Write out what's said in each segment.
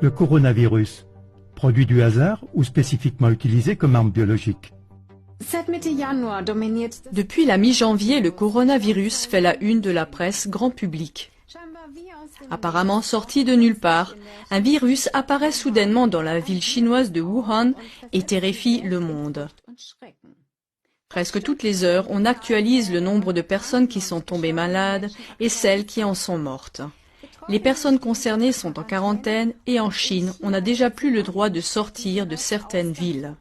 Le coronavirus, produit du hasard ou spécifiquement utilisé comme arme biologique? Depuis la mi-janvier, le coronavirus fait la une de la presse grand public. Apparemment sorti de nulle part, un virus apparaît soudainement dans la ville chinoise de Wuhan et terrifie le monde. Presque toutes les heures, on actualise le nombre de personnes qui sont tombées malades et celles qui en sont mortes. Les personnes concernées sont en quarantaine et en Chine, on n'a déjà plus le droit de sortir de certaines villes.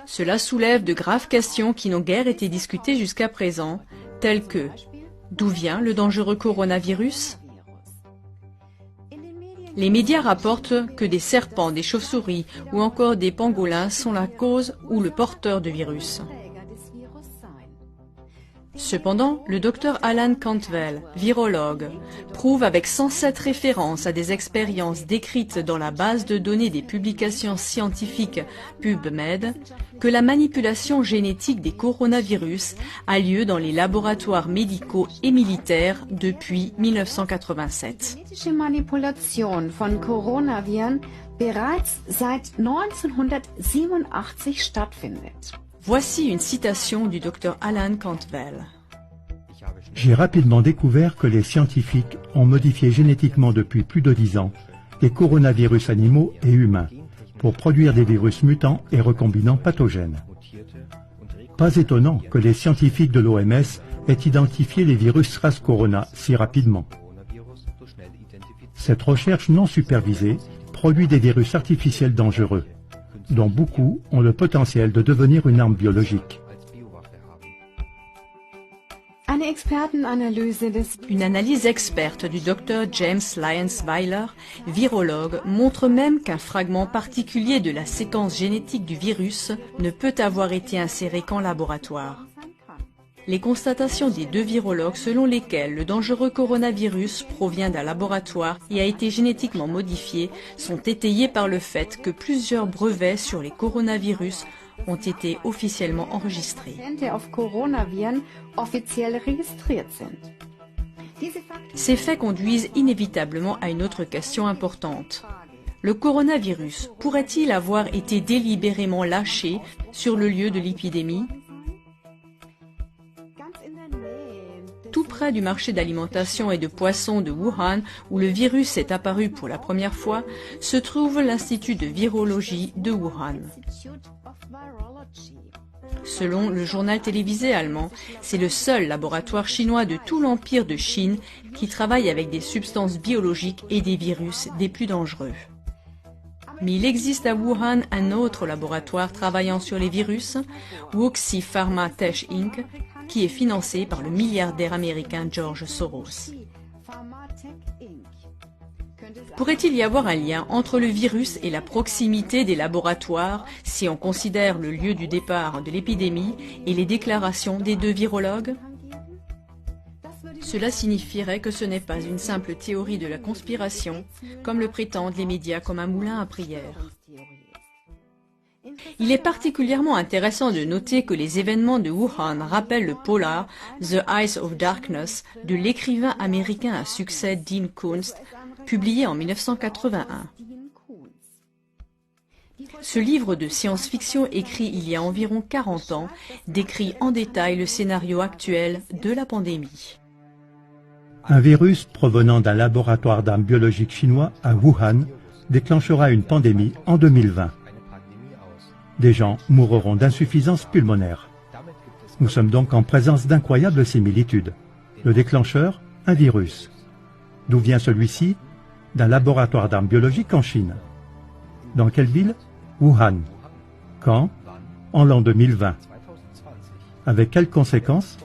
Cela soulève de graves questions qui n'ont guère été discutées jusqu'à présent, telles que: d'où vient le dangereux coronavirus? Les médias rapportent que des serpents, des chauves-souris ou encore des pangolins sont la cause ou le porteur du virus. Cependant, le docteur Alan Cantwell, virologue, prouve avec 107 références à des expériences décrites dans la base de données des publications scientifiques PubMed que la manipulation génétique des coronavirus a lieu dans les laboratoires médicaux et militaires depuis 1987. Genetische Manipulation von Coronaviren bereits seit 1987 stattfindet. Voici une citation du docteur Alan Cantwell. J'ai rapidement découvert que les scientifiques ont modifié génétiquement depuis plus de 10 ans les coronavirus animaux et humains pour produire des virus mutants et recombinants pathogènes. Pas étonnant que les scientifiques de l'OMS aient identifié les virus SARS-Corona si rapidement. Cette recherche non supervisée produit des virus artificiels dangereux, dont beaucoup ont le potentiel de devenir une arme biologique. Une analyse experte du Dr James Lyons-Weiler, virologue, montre même qu'un fragment particulier de la séquence génétique du virus ne peut avoir été inséré qu'en laboratoire. Les constatations des deux virologues selon lesquelles le dangereux coronavirus provient d'un laboratoire et a été génétiquement modifié sont étayées par le fait que plusieurs brevets sur les coronavirus ont été officiellement enregistrés. Ces faits conduisent inévitablement à une autre question importante. Le coronavirus pourrait-il avoir été délibérément lâché sur le lieu de l'épidémie? Tout près du marché d'alimentation et de poissons de Wuhan, où le virus est apparu pour la première fois, se trouve l'Institut de virologie de Wuhan. Selon le journal télévisé allemand, c'est le seul laboratoire chinois de tout l'empire de Chine qui travaille avec des substances biologiques et des virus des plus dangereux. Mais il existe à Wuhan un autre laboratoire travaillant sur les virus, Wuxi Pharma Tech Inc., qui est financé par le milliardaire américain George Soros. Pourrait-il y avoir un lien entre le virus et la proximité des laboratoires si on considère le lieu du départ de l'épidémie et les déclarations des deux virologues? Cela signifierait que ce n'est pas une simple théorie de la conspiration, comme le prétendent les médias comme un moulin à prière. Il est particulièrement intéressant de noter que les événements de Wuhan rappellent le polar The Eyes of Darkness de l'écrivain américain à succès Dean Koontz, publié en 1981. Ce livre de science-fiction écrit il y a environ 40 ans décrit en détail le scénario actuel de la pandémie. Un virus provenant d'un laboratoire d'armes biologiques chinois à Wuhan déclenchera une pandémie en 2020. Des gens mourront d'insuffisance pulmonaire. Nous sommes donc en présence d'incroyables similitudes. Le déclencheur, un virus. D'où vient celui-ci? D'un laboratoire d'armes biologiques en Chine. Dans quelle ville? Wuhan. Quand? En l'an 2020. Avec quelles conséquences?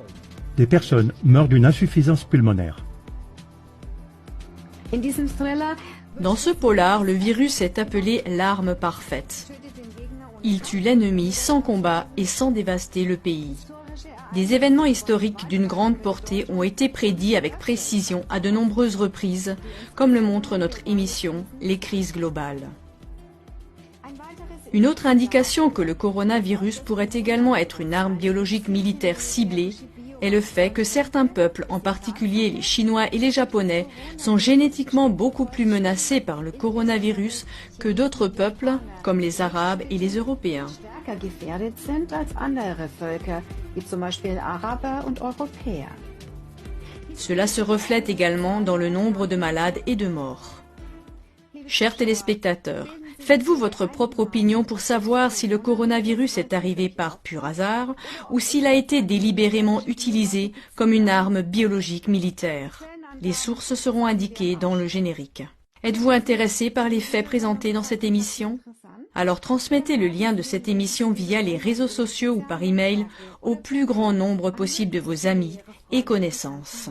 Des personnes meurent d'une insuffisance pulmonaire. Dans ce polar, le virus est appelé l'arme parfaite. Il tue l'ennemi sans combat et sans dévaster le pays. Des événements historiques d'une grande portée ont été prédits avec précision à de nombreuses reprises, comme le montre notre émission « Les crises globales ». Une autre indication que le coronavirus pourrait également être une arme biologique militaire ciblée est le fait que certains peuples, en particulier les Chinois et les Japonais, sont génétiquement beaucoup plus menacés par le coronavirus que d'autres peuples, comme les Arabes et les Européens. Stärker gefährdet sind als andere Völker, wie zum Beispiel Araber und Europäer. Cela se reflète également dans le nombre de malades et de morts. Chers téléspectateurs, faites-vous votre propre opinion pour savoir si le coronavirus est arrivé par pur hasard ou s'il a été délibérément utilisé comme une arme biologique militaire. Les sources seront indiquées dans le générique. Êtes-vous intéressé par les faits présentés dans cette émission? Alors transmettez le lien de cette émission via les réseaux sociaux ou par email au plus grand nombre possible de vos amis et connaissances.